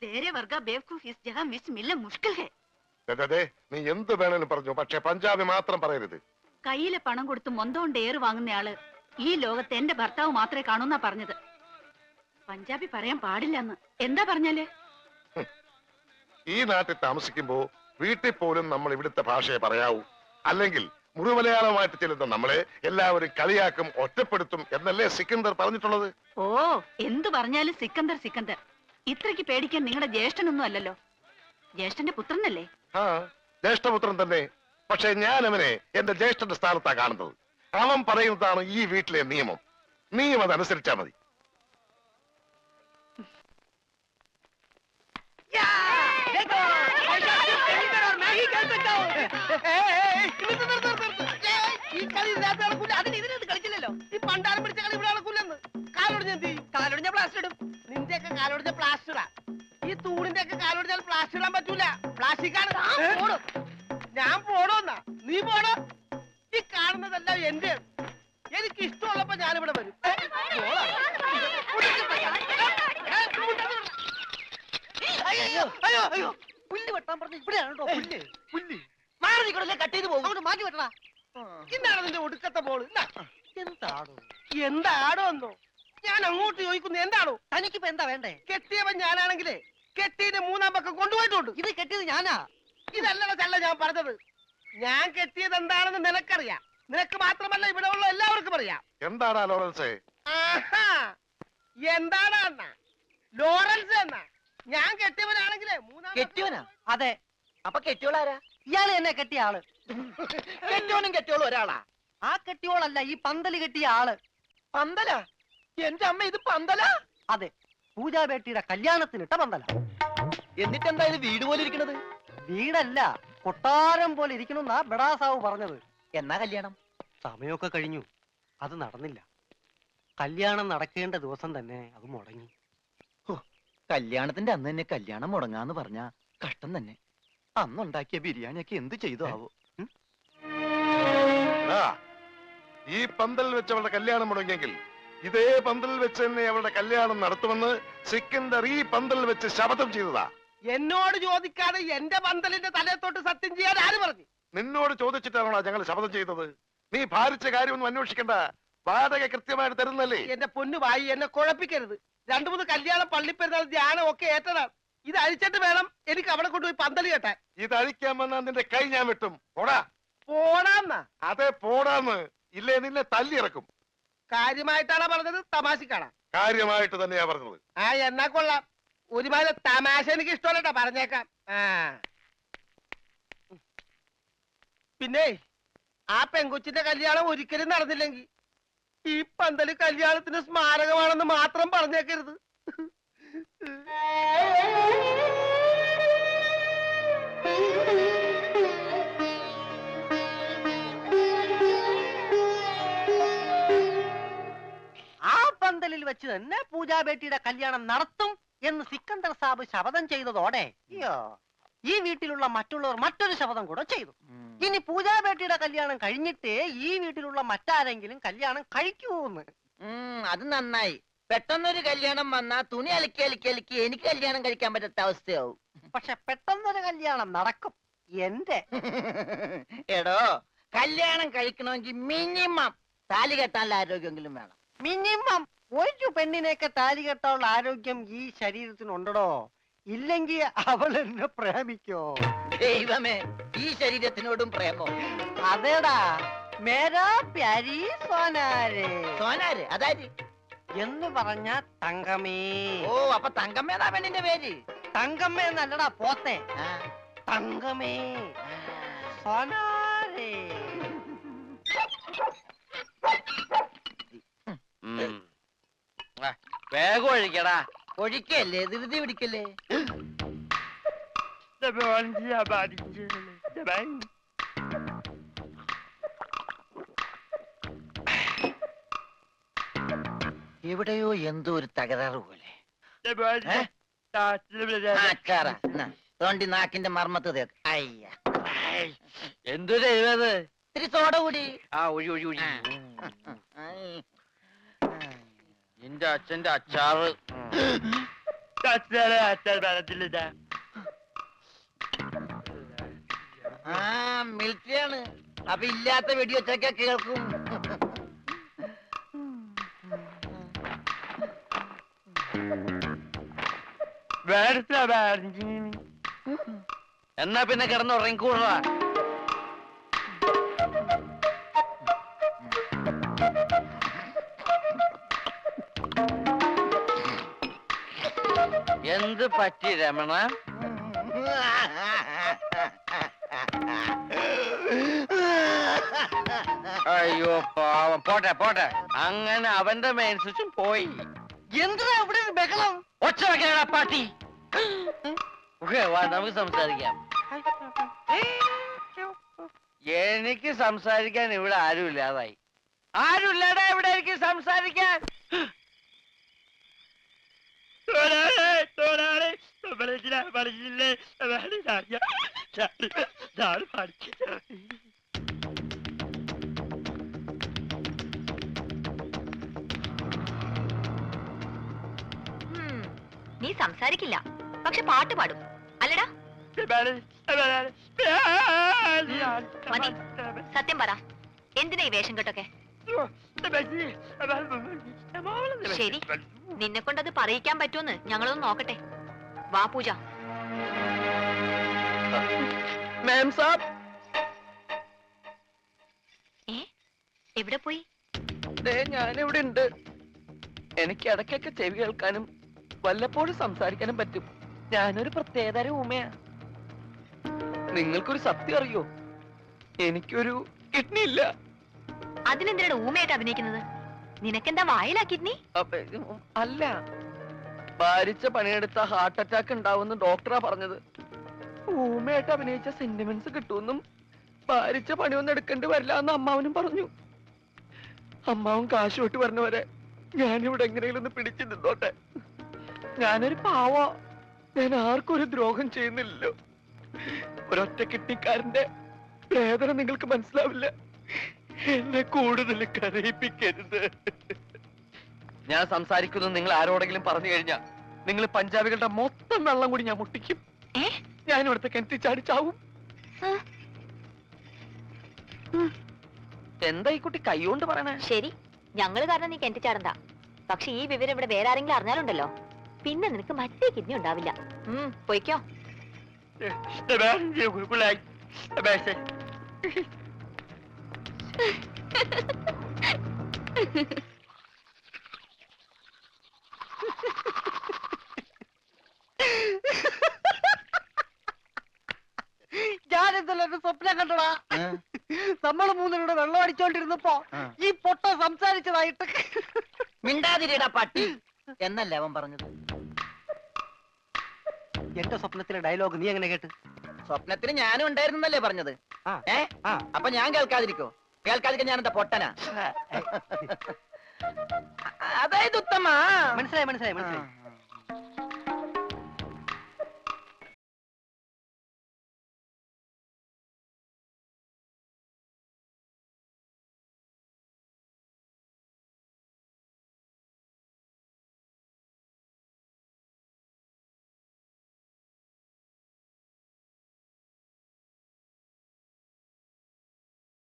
तेरे वर्गा बेवकूफ इस जगह मिस मिलना मुश्किल है. നീ എന്ത് വേണേലും പറഞ്ഞു, പക്ഷെ പഞ്ചാബി മാത്രം പറയരുത്. കയ്യിലെ പണം കൊടുത്ത് മൊന്തോണ്ട് ഏറ് വാങ്ങുന്നയാള് ഈ ലോകത്ത് എന്റെ ഭർത്താവ് മാത്രമേ കാണൂന്നാ പറഞ്ഞത്. പഞ്ചാബി പറയാൻ പാടില്ലെന്ന്. എന്താ പറഞ്ഞാല്? ഈ നാട്ടിൽ താമസിക്കുമ്പോ വീട്ടിൽ പോലും നമ്മൾ ഇവിടുത്തെ ഭാഷയെ പറയാവൂ. അല്ലെങ്കിൽ മുറിമലയാളമായിട്ട് ചെല്ലുന്ന നമ്മളെ എല്ലാവരും കളിയാക്കും, ഒറ്റപ്പെടുത്തും എന്നല്ലേ സിക്കന്ദർ പറഞ്ഞിട്ടുള്ളത്? ഓ, എന്തു പറഞ്ഞാലും സിക്കന്ദർ സിക്കന്ദർ. ഇത്രയ്ക്ക് പേടിക്കാൻ നിങ്ങളുടെ ജ്യേഷ്ഠനൊന്നും അല്ലല്ലോ. ജ്യേഷ്ഠന്റെ പുത്രനല്ലേ? ആ, ജ്യേഷ്ഠപുത്രൻ തന്നെ. പക്ഷെ ഞാൻ അവനെ എന്റെ ജ്യേഷ്ഠന്റെ സ്ഥാനത്താ കാണുന്നത്. അവൻ പറയുന്നതാണ് ഈ വീട്ടിലെ നിയമം. നീയും അതനുസരിച്ചാ മതി. കളിച്ചില്ലല്ലോ. ഈ പണ്ടാരം പിടിച്ച കളി ഇവിടെ നടക്കൂലെന്ന്. കാലൊടിഞ്ഞ പ്ലാസ്റ്റർ ഇടും. നിന്റെയൊക്കെ കാലൊടിഞ്ഞ പ്ലാസ്റ്ററാ. ഈ തൂണിന്റെ ഒക്കെ കാലൊടിഞ്ഞാൽ പ്ലാസ്റ്റർ ഇടാൻ പറ്റൂല. പ്ലാസ്റ്റിക്കാണ്. ഞാൻ പോണോന്നാ? നീ പോണോ? ഈ കാണുന്നതെല്ലാം എന്റെ. എനിക്ക് ഇഷ്ടമുള്ളപ്പോ ഞാനിവിടെ വരും. അയ്യോ അയ്യോ അയ്യോ, പുല്ല് വെട്ടാൻ പറഞ്ഞു. ഇവിടെയാണോ പുല്ല്? പുല്ല് മാറി കട്ട് ചെയ്ത് പോകും. മാറ്റി വെട്ടണ. ഇന്നാണ് നിന്റെ ഒടുക്കത്തെ ബോള്. എന്താടോ? എന്താടോ എന്നോ? ഞാൻ അങ്ങോട്ട് ചോദിക്കുന്നു, എന്താണോ? തനിക്കിപ്പോ എന്താ വേണ്ടേ? കെട്ടിയവൻ ഞാനാണെങ്കിലേ കെട്ടിയുടെ മൂന്നാം പക്കം കൊണ്ടുപോയിട്ടുണ്ട്. ഇത് കെട്ടിയത് ഞാനാ. ഇതല്ലട ചല്ല ഞാൻ പറഞ്ഞത്. ഞാൻ കെട്ടിയത് എന്താണെന്ന് നിനക്കറിയാം. നിനക്ക് മാത്രമല്ല ഇവിടെ ഉള്ള എല്ലാവർക്കും അറിയാം. എന്താടാ ലോറൻസേ? എന്താടാ എന്നാ? ലോറൻസ് എന്നാ? ഞാൻ കെട്ടിയവനാണെങ്കിലേ മൂന്നാം. കെട്ടിയവനാ? അതെ. അപ്പൊ കെട്ടിയോളാരാ? ഇയാള് എന്നെ കെട്ടിയ ആള്. കെട്ടിയോനും കെട്ടിയോളും ഒരാളാ. ആ കെട്ടിയോളല്ല, ഈ പന്തല് കെട്ടിയ ആള്. പന്തലാ? എന്റെ അമ്മ, ഇത് പന്തലാ? അതെ, പൂജാബേട്ടിയുടെ കല്യാണത്തിനിട്ട പന്തല. എന്നിട്ട് എന്താ ഇത് വീട് പോലെ ഇരിക്കണത്? വീടല്ല, കൊട്ടാരം പോലെ ഇരിക്കണമെന്നാ ബഡാസാവ് പറഞ്ഞത്. എന്നാ കല്യാണം? സമയമൊക്കെ കഴിഞ്ഞു, അത് നടന്നില്ല. കല്യാണം നടക്കേണ്ട ദിവസം തന്നെ അത് മുടങ്ങി. കല്യാണത്തിന്റെ അന്ന് തന്നെ കല്യാണം മുടങ്ങാന്ന് പറഞ്ഞ കഷ്ടം തന്നെ. അന്നുണ്ടാക്കിയ ബിരിയാണിയൊക്കെ എന്ത് ചെയ്തു ആവോ? ഈ പന്തൽ വെച്ച് അവളുടെ കല്യാണം മുടങ്ങിയെങ്കിൽ ഇതേ പന്തലിൽ വെച്ച് തന്നെ അവളുടെ കല്യാണം നടത്തുമെന്ന് സിക്കന്ദർ ഈ പന്തലിൽ വെച്ച് ശപഥം ചെയ്തതാ. എന്നോട് ചോദിക്കാതെ എന്റെ പന്തലിന്റെ തലയത്തോട്ട് സത്യം ചെയ്യാൻ ആര് പറഞ്ഞു? നിന്നോട് ചോദിച്ചിട്ടാണോ ഞങ്ങൾ ശപഥം ചെയ്തത്? നീ ഭാരിച്ച കാര്യമൊന്നും അന്വേഷിക്കണ്ട. വാടക കൃത്യമായിട്ട് തരുന്നല്ലേ? എന്റെ പൊന്നു വായി, എന്നെ കുഴപ്പിക്കരുത്. 2-3 കല്യാണം, പള്ളിപ്പെരുന്നാൾ, ധ്യാനം ഒക്കെ ഏറ്റതാണ്. ഇത് അഴിച്ചിട്ട് വേണം എനിക്ക് അവിടെ കൊണ്ടുപോയി പന്തല് കെട്ടാൻ. ഇത് അഴിക്കാൻ വന്നാൽ നിന്റെ കൈ ഞാൻ വെട്ടും. പോടാ. പോടാന്നാ? അതെ, പോടാന്ന്. ഇല്ലേ നിന്നെ തല്ലിയിറക്കും. കാര്യമായിട്ടാണോ പറഞ്ഞത്, തമാശക്കാണാ? കാര്യമായിട്ട് തന്നെയാ പറഞ്ഞത്. എന്നാ കൊള്ളാം. ഒരുപാട് തമാശ എനിക്ക് ഇഷ്ടമല്ലട്ടാ, പറഞ്ഞേക്കാം. പിന്നെ ആ പെങ്കൊച്ചിന്റെ കല്യാണം ഒരിക്കലും നടന്നില്ലെങ്കിൽ ഈ പന്തല് കല്യാണത്തിന് സ്മാരകമാണെന്ന് മാത്രം പറഞ്ഞേക്കരുത്. ആ പന്തലിൽ വെച്ച് തന്നെ പൂജാബേട്ടിയുടെ കല്യാണം നടത്തും എന്ന് സിക്കന്ദർ സാബ് ശപഥം ചെയ്തതോടെ ഈ വീട്ടിലുള്ള മറ്റുള്ളവർ മറ്റൊരു ശപഥം കൂടെ ചെയ്തു. ഇനി പൂജാബേട്ടിയുടെ കല്യാണം കഴിഞ്ഞിട്ടേ ഈ വീട്ടിലുള്ള മറ്റാരെങ്കിലും കല്യാണം കഴിക്കൂന്ന്. അത് നന്നായി. പെട്ടെന്നൊരു കല്യാണം വന്നാ തുണി അലക്കി അലക്കി അലക്കി എനിക്ക് കല്യാണം കഴിക്കാൻ പറ്റാത്ത അവസ്ഥയാവും. പക്ഷെ പെട്ടെന്നൊരു കല്യാണം നടക്കും എന്റെ. എടോ, കല്യാണം കഴിക്കണമെങ്കിൽ മിനിമം താലി കെട്ടാനുള്ള ആരോഗ്യമെങ്കിലും വേണം. മിനിമം ഒരു പെണ്ണിനെയൊക്കെ താലി കെട്ടാനുള്ള ആരോഗ്യം ഈ ശരീരത്തിനുണ്ടോ? ഇല്ലെങ്കിൽ അവൾ എന്നെ പ്രേമിക്കോ? ദൈവമേ, ഈ ശരീരത്തിനോടും പ്രേമോ? അതേടാ, മേരാ പ്യാരി സോനാരെ. സോനാര് അതാര് എന്ന് പറഞ്ഞ തങ്കമേ. ഓ, അപ്പൊ തങ്കമ്മേതാ പെണ്ണിന്റെ പേര്? തങ്കമ്മ എന്നല്ലടാ പോത്തെ. തങ്കമേ സോനാരെ. വേഗം ഒഴിക്കടാ. ഒഴിക്കല്ലേ, ധൃതി പിടിക്കല്ലേ. എവിടെയോ എന്തോ ഒരു തകരാറ് പോലെ. തോണ്ടി നാക്കിന്റെ മർമ്മത്ത് തേക്ക്. അയ്യ, എന്തു ചെയ്തത്? ഇത്തിരി സോഡ കൂടി. ഒഴി ഒഴി ഒഴി. നിന്റെ അച്ഛന്റെ അച്ചാറ്. ആ മിലിറ്ററിയാണ്. അപ്പൊ ഇല്ലാത്ത വെടിവെച്ചൊക്കെ കേൾക്കും. എന്നാ പിന്നെ കിടന്നുറങ്ങിക്കൂടാ. എന്ത് പറ്റി രമണ? അയ്യോ പാവം. പോട്ടെ പോട്ടെ. അങ്ങനെ അവന്റെ മെയിൻ സ്വിച്ചും പോയി. എന്തിനാ ഇവിടെ ഒരു ബഹളം? ഒച്ച വെക്കണ പാട്ടി. വാ, നമുക്ക് സംസാരിക്കാം. എനിക്ക് സംസാരിക്കാൻ ഇവിടെ ആരുമില്ലാതായി. ആരുമില്ലാടാ ഇവിടെ എനിക്ക് സംസാരിക്കാൻ. നീ സംസാരിക്കില്ല, പക്ഷെ പാട്ട് പാടും അല്ലടാ? മതി, സത്യം പറ, എന്തിനാ ഈ വേഷം കെട്ടൊക്കെ? ശരി, നിന്നെ കൊണ്ടത് പറയിക്കാൻ പറ്റുമെന്ന് ഞങ്ങളൊന്ന് നോക്കട്ടെ. വാ പൂജ. മാം സാബ്, എവിടെ പോയി? ഞാനിവിടെ ഉണ്ട്. എനിക്ക് ഇടയ്ക്കൊക്കെ ചെവി കേൾക്കാനും വല്ലപ്പോഴും സംസാരിക്കാനും പറ്റും. ഞാനൊരു പ്രത്യേകതര ഊമയാ. നിങ്ങൾക്കൊരു സത്യം അറിയോ? എനിക്കൊരു കിഡ്നി ഇല്ല. അതിനെന്തിനാണ് ഊമയായിട്ട് അഭിനയിക്കുന്നത്? നിനക്കെന്താ വായിലാ കിഡ്നി? അല്ല, ഭാരിച്ച പണിയെടുത്ത ഹാർട്ട് അറ്റാക്ക് ഉണ്ടാവുമെന്ന് ഡോക്ടറാ പറഞ്ഞത്. ഊമയായിട്ട് അഭിനയിച്ച സെന്റിമെന്റ്സ് കിട്ടുമെന്നും ഭാരിച്ച പണിയൊന്നും എടുക്കേണ്ടി വരില്ല എന്ന് അമ്മാവനും പറഞ്ഞു. അമ്മാവൻ കാശ് വിട്ട് പറഞ്ഞവരെ ഞാനിവിടെ എങ്ങനെയെങ്കിലും ഒന്ന് പിടിച്ചു നിന്നോട്ടെ. ഞാനൊരു പാവ. ഞാൻ ആർക്കും ഒരു ദ്രോഹം ചെയ്യുന്നില്ലല്ലോ. ഒരൊറ്റ കിഡ്നിക്കാരന്റെ വേദന നിങ്ങൾക്ക് മനസ്സിലാവില്ല. എന്നെ കൂടുതൽ കരയിപ്പിക്കരുത്. ഞാൻ സംസാരിക്കുന്നത് നിങ്ങൾ ആരോടെങ്കിലും പറഞ്ഞു കഴിഞ്ഞാൽ നിങ്ങൾ പഞ്ചാബികളുടെ മൊത്തം വെള്ളം കൂടി ഞാൻ മുട്ടിക്കും. ഞാൻ ഇവിടുത്തെ കിണറ്റി ചാടി ചാവും. എന്താ ഈ കുട്ടി കൈകൊണ്ട് പറയണേ? ശരി, ഞങ്ങള് കാരണം നീ കിണറ്റി ചാടണ്ട. പക്ഷെ ഈ വിവരം ഇവിടെ വേറെ ആരെങ്കിലും അറിഞ്ഞാലുണ്ടല്ലോ, പിന്നെ നിനക്ക് മറ്റേ കിഡ്നി ഉണ്ടാവില്ല. പൊയ്ക്കോ. ഞാനെന്തല്ലോ സ്വപ്നം കണ്ടടാ. നമ്മള് മൂന്നിലൂടെ വെള്ളം അടിച്ചോണ്ടിരുന്നപ്പോ ഈ പൊട്ട സംസാരിച്ചതായിട്ട്. മിണ്ടാതിരിടാ പട്ടി എന്നല്ലേ അവൻ പറഞ്ഞത്? എന്റെ സ്വപ്നത്തിലെ ഡയലോഗ് നീ എങ്ങനെ കേട്ട്? സ്വപ്നത്തിന് ഞാനും ഉണ്ടായിരുന്നല്ലേ പറഞ്ഞത്? അപ്പൊ ഞാൻ കേൾക്കാതിരിക്കോ? കേൾക്കാതിരിക്കാൻ ഞാൻ എന്താ പൊട്ടനാ? അതായത് ഉത്തമ. മനസ്സിലായി മനസ്സിലായി മനസ്സിലായി.